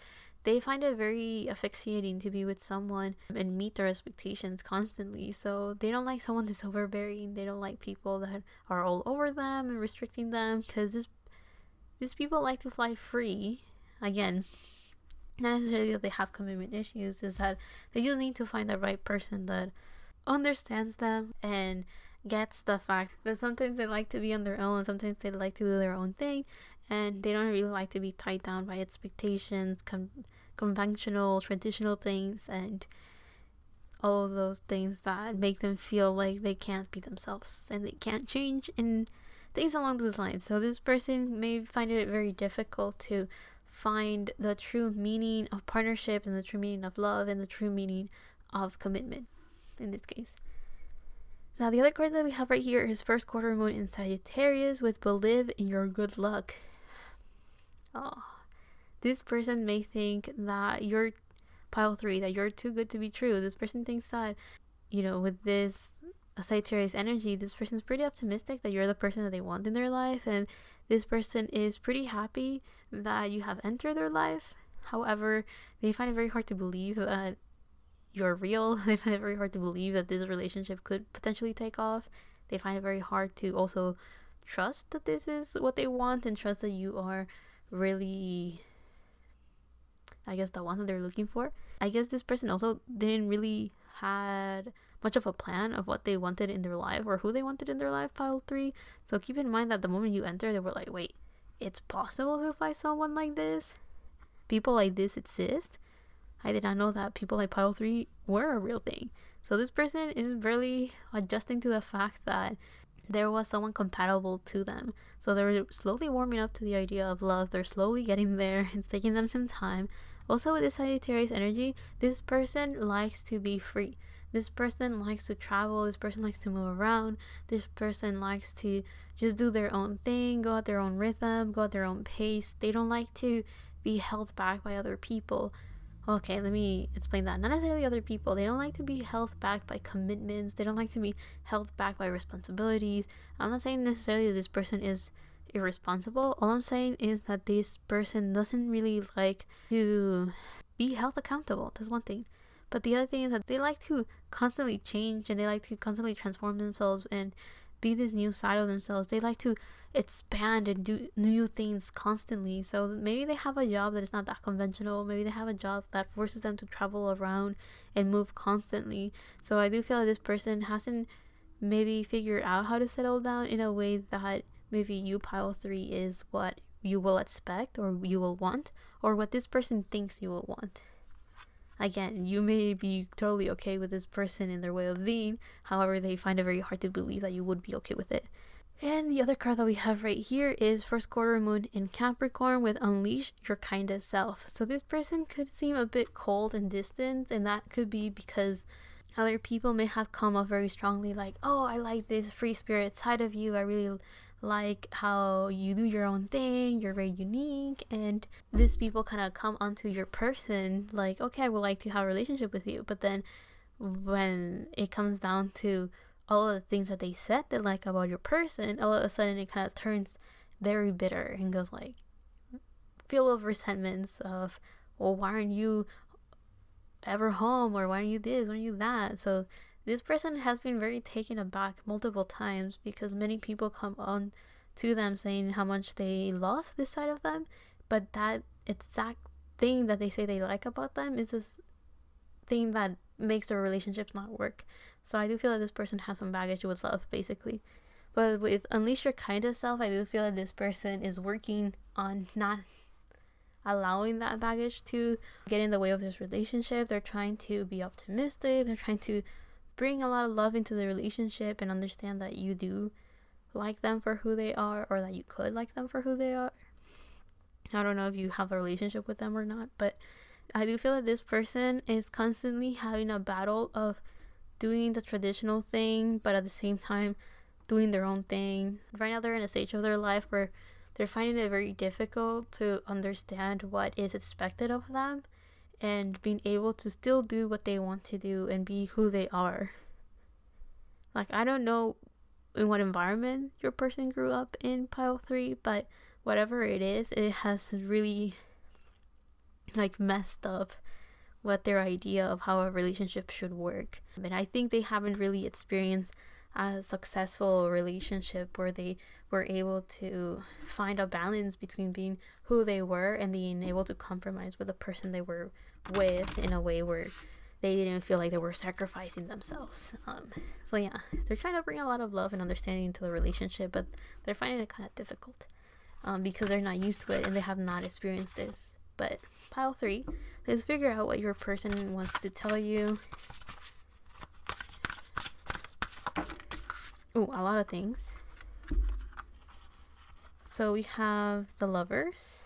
they find it very asphyxiating to be with someone and meet their expectations constantly. So they don't like someone that's overbearing. They don't like people that are all over them and restricting them, because these people like to fly free. Again, not necessarily that they have commitment issues, is that they just need to find the right person that understands them and gets the fact that sometimes they like to be on their own, sometimes they like to do their own thing, and they don't really like to be tied down by expectations, conventional, traditional things, and all of those things that make them feel like they can't be themselves and they can't change, and things along those lines. So this person may find it very difficult to find the true meaning of partnerships and the true meaning of love and the true meaning of commitment in this case. Now the other card that we have right here is first quarter moon in Sagittarius with believe in your good luck. This person may think that you're pile 3, that you're too good to be true. This person thinks that, with this Sagittarius energy, this person's pretty optimistic that you're the person that they want in their life, and this person is pretty happy that you have entered their life. However, they find it very hard to believe that you're real. They find it very hard to believe that this relationship could potentially take off. They find it very hard to also trust that this is what they want and trust that you are really, I guess, the one that they're looking for. I guess this person also didn't really had much of a plan of what they wanted in their life or who they wanted in their life, pile 3. So keep in mind that the moment you enter, they were like, wait, it's possible to find someone like this? People like this exist? I did not know that people like pile 3 were a real thing. So this person is really adjusting to the fact that there was someone compatible to them. So they're slowly warming up to the idea of love. They're slowly getting there. It's taking them some time. Also with this Sagittarius energy, this person likes to be free. This person likes to travel. This person likes to move around. This person likes to just do their own thing, go at their own rhythm, go at their own pace. They don't like to be held back by other people. Okay, let me explain that. Not necessarily other people. They don't like to be held back by commitments. They don't like to be held back by responsibilities. I'm not saying necessarily that this person is irresponsible. All I'm saying is that this person doesn't really like to be held accountable. That's one thing. But the other thing is that they like to constantly change, and they like to constantly transform themselves and be this new side of themselves. They like to expand and do new things constantly. So maybe they have a job that is not that conventional. Maybe they have a job that forces them to travel around and move constantly. So I do feel like this person hasn't maybe figured out how to settle down in a way that maybe you, pile 3, is what you will expect or you will want, or what this person thinks you will want. Again, you may be totally okay with this person in their way of being. However, they find it very hard to believe that you would be okay with it. And the other card that we have right here is first quarter moon in Capricorn with unleash your kindest self. So this person could seem a bit cold and distant, and that could be because other people may have come off very strongly like, oh, I like this free spirit side of you. I really like how you do your own thing. You're very unique. And these people kind of come onto your person like, okay, I would like to have a relationship with you. But then when it comes down to all of the things that they said they like about your person, all of a sudden it kind of turns very bitter and goes like, feel of resentments of, well, why aren't you ever home, or why aren't you this, why aren't you that? So this person has been very taken aback multiple times because many people come on to them saying how much they love this side of them, but that exact thing that they say they like about them is this thing that makes their relationships not work. So I do feel that this person has some baggage with love, basically. But with unleash your kindest self, I do feel that this person is working on not allowing that baggage to get in the way of this relationship. They're trying to be optimistic. They're trying to bring a lot of love into the relationship and understand that you do like them for who they are, or that you could like them for who they are. I don't know if you have a relationship with them or not, but I do feel that this person is constantly having a battle of doing the traditional thing, but at the same time doing their own thing. Right now they're in a stage of their life where they're finding it very difficult to understand what is expected of them and being able to still do what they want to do and be who they are. Like, I don't know in what environment your person grew up in, pile 3, but whatever it is, it has really like messed up what their idea of how a relationship should work. And I think they haven't really experienced a successful relationship where they were able to find a balance between being who they were and being able to compromise with the person they were with in a way where they didn't feel like they were sacrificing themselves. So yeah, they're trying to bring a lot of love and understanding into the relationship, but they're finding it kind of difficult because they're not used to it and they have not experienced this. But pile 3, let's figure out what your person wants to tell you. Oh, a lot of things. So we have the Lovers,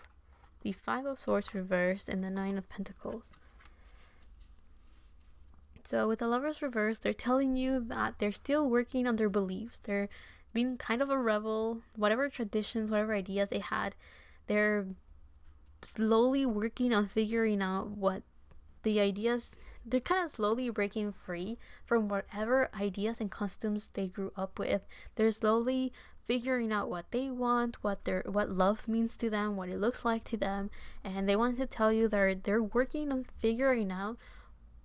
the 5 of Swords reversed, and the 9 of Pentacles. So with the Lovers reversed, they're telling you that they're still working on their beliefs. They're being kind of a rebel. Whatever traditions, whatever ideas they had, they're slowly working on figuring out what the ideas. They're kind of slowly breaking free from whatever ideas and customs they grew up with. They're slowly figuring out what they want, what love means to them, what it looks like to them, and they want to tell you that they're working on figuring out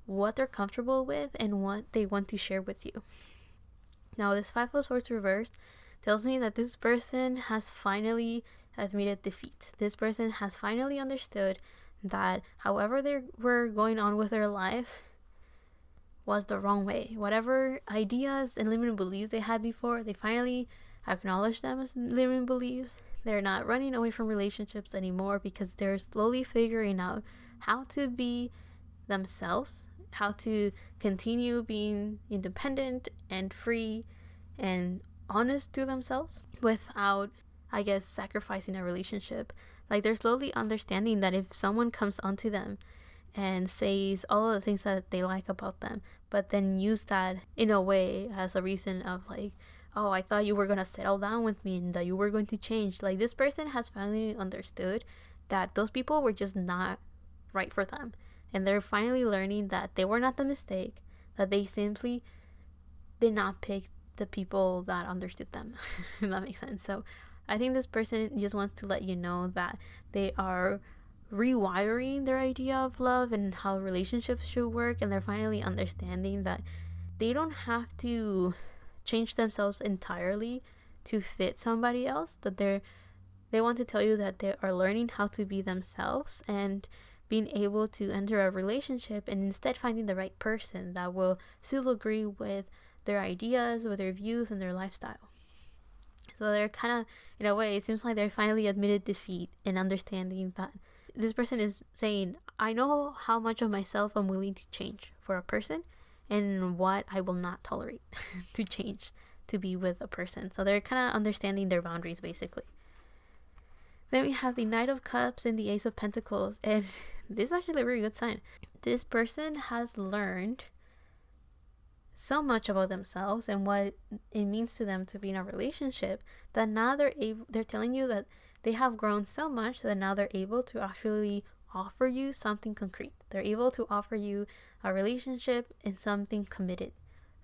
what they're comfortable with and what they want to share with you. Now, this 5 of Swords reversed tells me that this person has finally admitted defeat. This person has finally understood that however they were going on with their life was the wrong way. Whatever ideas and limiting beliefs they had before, they finally acknowledge them as limiting beliefs. They're not running away from relationships anymore because they're slowly figuring out how to be themselves, how to continue being independent and free and honest to themselves without, I guess, sacrificing a relationship. Like, they're slowly understanding that if someone comes onto them and says all of the things that they like about them, but then use that in a way as a reason of like, oh, I thought you were going to settle down with me and that you were going to change. Like, this person has finally understood that those people were just not right for them. and they're finally learning that they were not the mistake, that they simply did not pick the people that understood them. If that makes sense. So I think this person just wants to let you know that they are rewiring their idea of love and how relationships should work, and they're finally understanding that they don't have to change themselves entirely to fit somebody else, that they want to tell you that they are learning how to be themselves and being able to enter a relationship and instead finding the right person that will still agree with their ideas, with their views, and their lifestyle. So they're kind of, in a way, it seems like they're finally admitted defeat and understanding that this person is saying, I know how much of myself I'm willing to change for a person and what I will not tolerate to change to be with a person. So they're kind of understanding their boundaries, basically. Then we have the Knight of Cups and the Ace of Pentacles, and this is actually a very good sign. This person has learned so much about themselves and what it means to them to be in a relationship that now they're telling you that they have grown so much that now they're able to actually offer you something concrete. They're able to offer you a relationship and something committed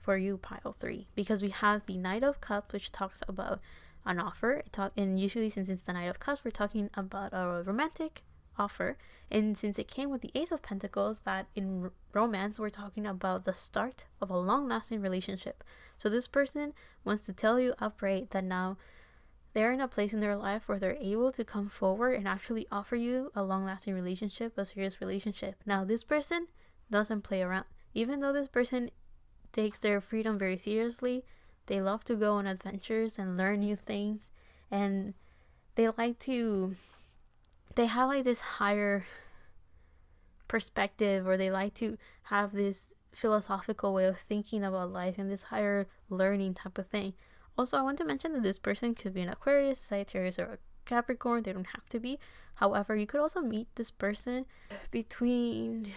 for you, pile 3, because we have the Knight of Cups, which talks about an offer, and usually since it's the Knight of Cups, we're talking about a romantic offer, and since it came with the Ace of Pentacles, that in romance we're talking about the start of a long-lasting relationship. So this person wants to tell you outright that now they're in a place in their life where they're able to come forward and actually offer you a long-lasting relationship, a serious relationship. Now this person doesn't play around. Even though this person takes their freedom very seriously, they love to go on adventures and learn new things, and they have like this higher perspective, or they like to have this philosophical way of thinking about life and this higher learning type of thing. Also, I want to mention that this person could be an Aquarius, Sagittarius, or a Capricorn. They don't have to be. However, you could also meet this person between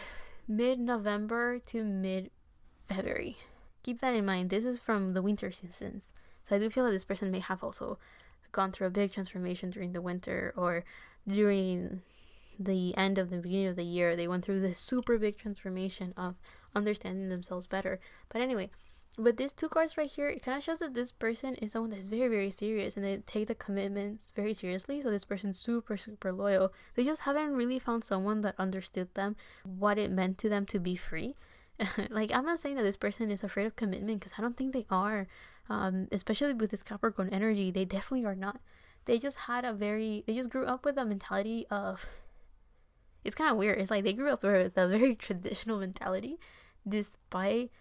mid-November to mid-February. Keep that in mind. This is from the winter seasons. So I do feel that this person may have also gone through a big transformation during the winter, or during the end of the beginning of the year. They went through this super big transformation of understanding themselves better. But anyway, with these 2 cards right here, it kind of shows that this person is someone that's very, very serious, and they take the commitments very seriously. So this person's super, super loyal. They just haven't really found someone that understood them, what it meant to them to be free. Like, I'm not saying that this person is afraid of commitment, because I don't think they are. Especially with this Capricorn energy, they definitely are not. They just grew up with a mentality of, it's kind of weird. It's like they grew up with a very traditional mentality, despite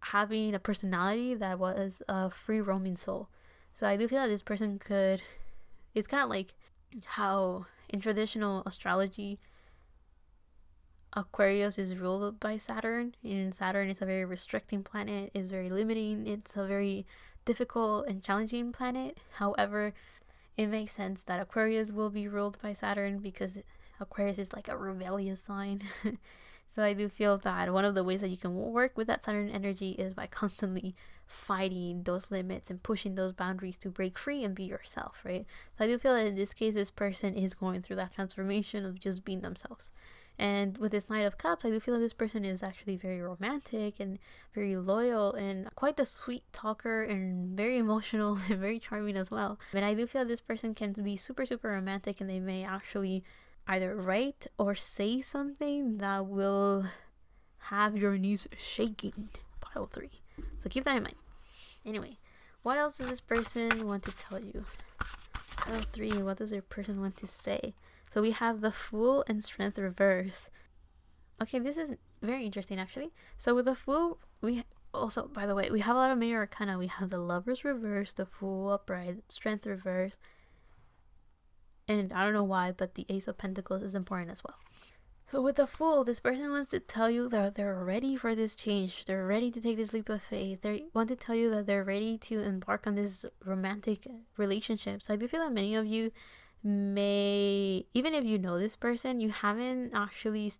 having a personality that was a free roaming soul. So I do feel that this person it's kind of like how in traditional astrology, Aquarius is ruled by Saturn, and Saturn is a very restricting planet, is very limiting, it's a very difficult and challenging planet. However, it makes sense that Aquarius will be ruled by Saturn, because Aquarius is like a rebellious sign. So I do feel that one of the ways that you can work with that Saturn energy is by constantly fighting those limits and pushing those boundaries to break free and be yourself, right? So I do feel that in this case, this person is going through that transformation of just being themselves. And with this Knight of Cups, I do feel that this person is actually very romantic and very loyal and quite the sweet talker and very emotional and very charming as well. And I do feel that this person can be super, super romantic, and they may actually either write or say something that will have your knees shaking, pile 3. So keep that in mind. Anyway, what else does this person want to tell you? Pile 3, what does your person want to say? So we have the Fool and Strength reverse. Okay, this is very interesting actually. So with the Fool, we also, by the way, we have a lot of major arcana. We have the Lovers reverse, the Fool upright, Strength reverse, and I don't know why, but the Ace of Pentacles is important as well. So with the Fool, this person wants to tell you that they're ready for this change. They're ready to take this leap of faith. They want to tell you that they're ready to embark on this romantic relationship. So I do feel that many of you may, even if you know this person, you haven't actually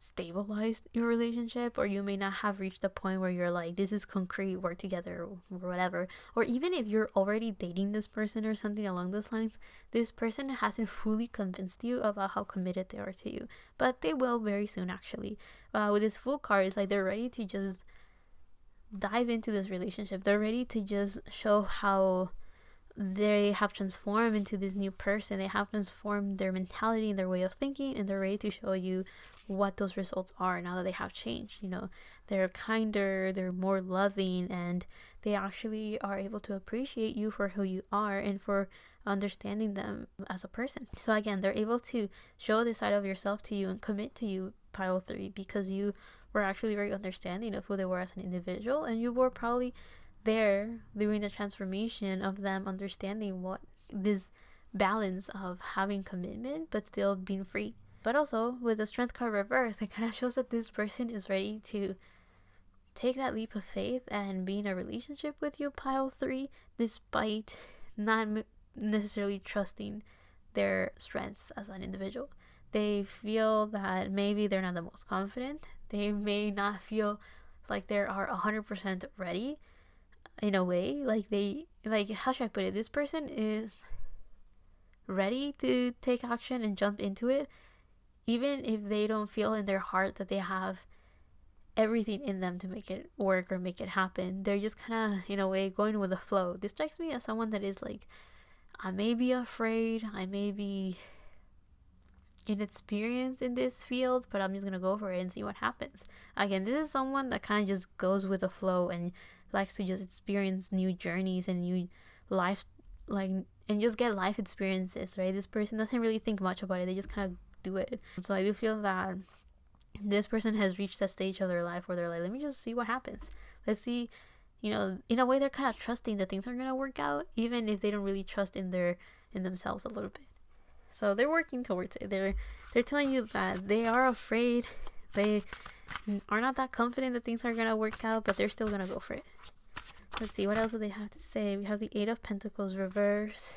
stabilized your relationship, or you may not have reached a point where you're like, this is concrete, work together, or whatever. Or even if you're already dating this person or something along those lines, this person hasn't fully convinced you about how committed they are to you, but they will very soon. Actually, with this Fool card, it's like they're ready to just dive into this relationship. They're ready to just show how they have transformed into this new person. They have transformed their mentality and their way of thinking, and they're ready to show you what those results are now that they have changed. You know, they're kinder, they're more loving, and they actually are able to appreciate you for who you are and for understanding them as a person. So again, they're able to show this side of yourself to you and commit to you, pile 3, because you were actually very understanding of who they were as an individual, and you were probably there during the transformation of them understanding what this balance of having commitment but still being free. But also with the Strength card reverse, it kind of shows that this person is ready to take that leap of faith and be in a relationship with you, pile 3, despite not necessarily trusting their strengths as an individual. They feel that maybe they're not the most confident. They may not feel like they are 100% ready. In a way, like how should I put it? This person is ready to take action and jump into it, even if they don't feel in their heart that they have everything in them to make it work or make it happen. They're just kind of, in a way, going with the flow. This strikes me as someone that is like, I may be afraid, I may be inexperienced in this field, but I'm just gonna go for it and see what happens. Again, this is someone that kind of just goes with the flow and likes to just experience new journeys and new life, and just get life experiences, right? This person doesn't really think much about it. They just kind of do it. So I do feel that this person has reached that stage of their life where they're like, let me just see what happens. Let's see, you know, in a way they're kind of trusting that things are going to work out, even if they don't really trust in themselves a little bit. So they're working towards it. They're telling you that they are afraid. They are not that confident that things are going to work out, but they're still going to go for it. Let's see, what else do they have to say? We have the 8 of Pentacles reverse,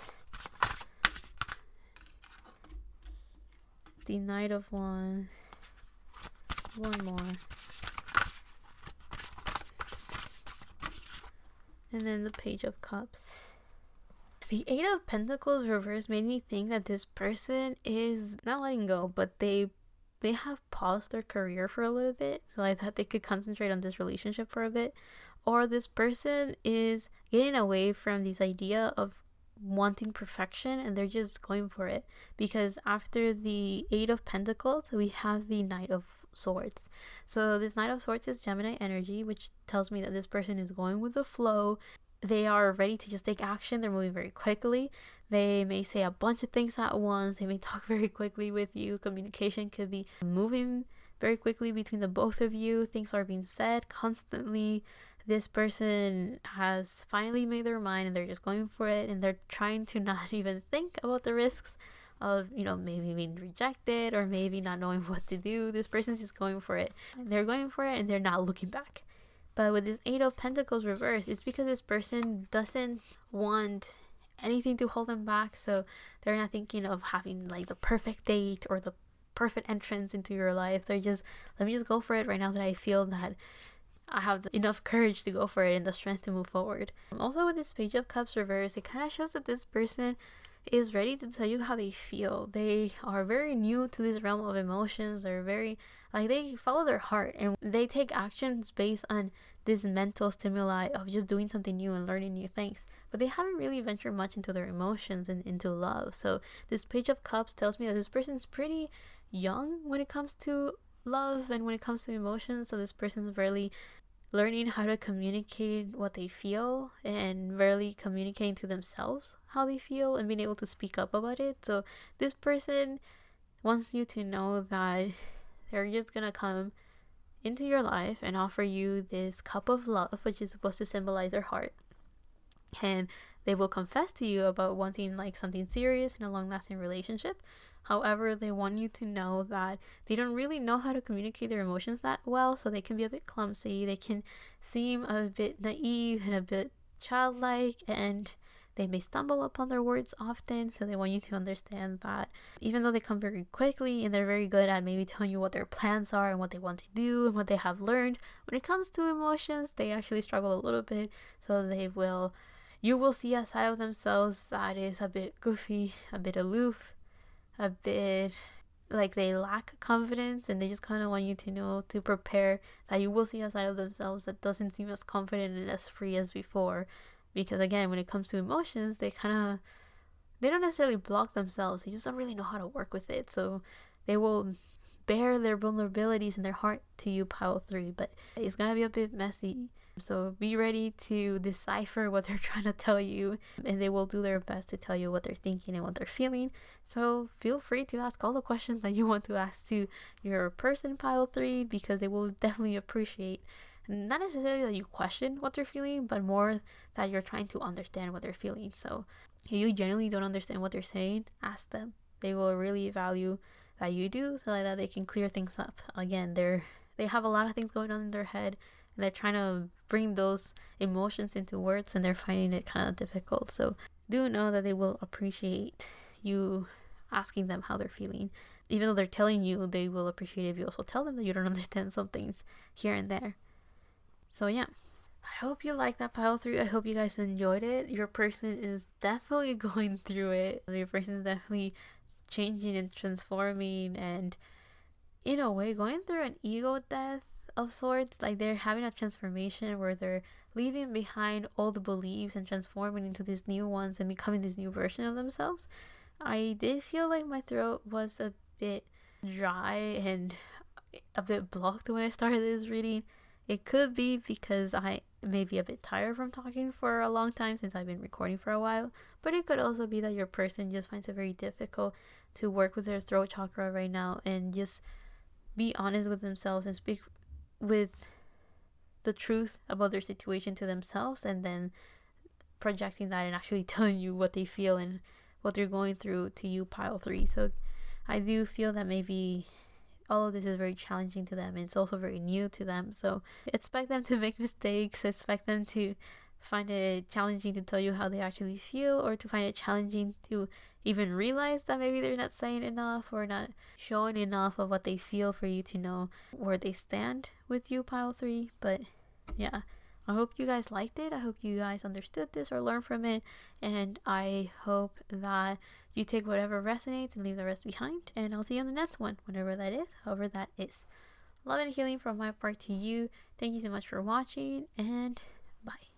the Knight of Wands, one more, and then the Page of Cups. The 8 of Pentacles reverse made me think that this person is not letting go, but they have paused their career for a little bit, so I thought they could concentrate on this relationship for a bit. Or this person is getting away from this idea of wanting perfection, and they're just going for it, because after the 8 of Pentacles we have the Knight of Swords. So this Knight of Swords is Gemini energy, which tells me that this person is going with the flow. They are ready to just take action. They're moving very quickly. They may say a bunch of things at once. They may talk very quickly with you. Communication could be moving very quickly between the both of you. Things are being said constantly. This person has finally made their mind and they're just going for it, and they're trying to not even think about the risks of, you know, maybe being rejected or maybe not knowing what to do. This person's just going for it. They're going for it and they're not looking back. But with this 8 of Pentacles reverse, it's because this person doesn't want anything to hold them back. So they're not thinking of having like the perfect date or the perfect entrance into your life. They're just, let me just go for it right now that I feel that I have enough courage to go for it and the strength to move forward. Also with this Page of Cups reverse, it kind of shows that this person is ready to tell you how they feel. They are very new to this realm of emotions. They're very, like, they follow their heart and they take actions based on this mental stimuli of just doing something new and learning new things. But they haven't really ventured much into their emotions and into love. So this Page of Cups tells me that this person is pretty young when it comes to love and when it comes to emotions. So this person's really learning how to communicate what they feel and really communicating to themselves how they feel and being able to speak up about it. So this person wants you to know that they're just gonna come into your life and offer you this cup of love, which is supposed to symbolize their heart, and they will confess to you about wanting like something serious and a long-lasting relationship. However, they want you to know that they don't really know how to communicate their emotions that well, so they can be a bit clumsy. They can seem a bit naive and a bit childlike, and They may stumble upon their words often, so they want you to understand that even though they come very quickly and they're very good at maybe telling you what their plans are and what they want to do and what they have learned, when it comes to emotions, they actually struggle a little bit. So you will see a side of themselves that is a bit goofy, a bit aloof, a bit like they lack confidence, and they just kind of want you to know, to prepare, that you will see a side of themselves that doesn't seem as confident and as free as before. Because again, when it comes to emotions, they don't necessarily block themselves, they just don't really know how to work with it. So they will bare their vulnerabilities and their heart to you, pile 3, but it's gonna be a bit messy. So be ready to decipher what they're trying to tell you, and they will do their best to tell you what they're thinking and what they're feeling. So feel free to ask all the questions that you want to ask to your person, pile 3, because they will definitely appreciate, not necessarily that you question what they're feeling, but more that you're trying to understand what they're feeling. So if you genuinely don't understand what they're saying, ask them. They will really value that you do, so that they can clear things up. Again, they have a lot of things going on in their head, and they're trying to bring those emotions into words, and they're finding it kind of difficult. So do know that they will appreciate you asking them how they're feeling. Even though they're telling you, they will appreciate if you also tell them that you don't understand some things here and there. So yeah, I hope you like that, pile 3. I hope you guys enjoyed it. Your person is definitely going through it. Your person is definitely changing and transforming, and in a way going through an ego death of sorts. Like they're having a transformation where they're leaving behind all the beliefs and transforming into these new ones and becoming this new version of themselves. I did feel like my throat was a bit dry and a bit blocked when I started this reading. It could be because I may be a bit tired from talking for a long time, since I've been recording for a while, but it could also be that your person just finds it very difficult to work with their throat chakra right now, and just be honest with themselves and speak with the truth about their situation to themselves, and then projecting that and actually telling you what they feel and what they're going through to you, pile 3. So I do feel that maybe all of this is very challenging to them, and it's also very new to them. So expect them to make mistakes, expect them to find it challenging to tell you how they actually feel, or to find it challenging to even realize that maybe they're not saying enough or not showing enough of what they feel for you to know where they stand with you, pile 3. But yeah, I hope you guys liked it. I hope you guys understood this or learned from it, and I hope that you take whatever resonates and leave the rest behind. And I'll see you on the next one, whenever that is, however that is. Love and healing from my part to you. Thank you so much for watching, and bye.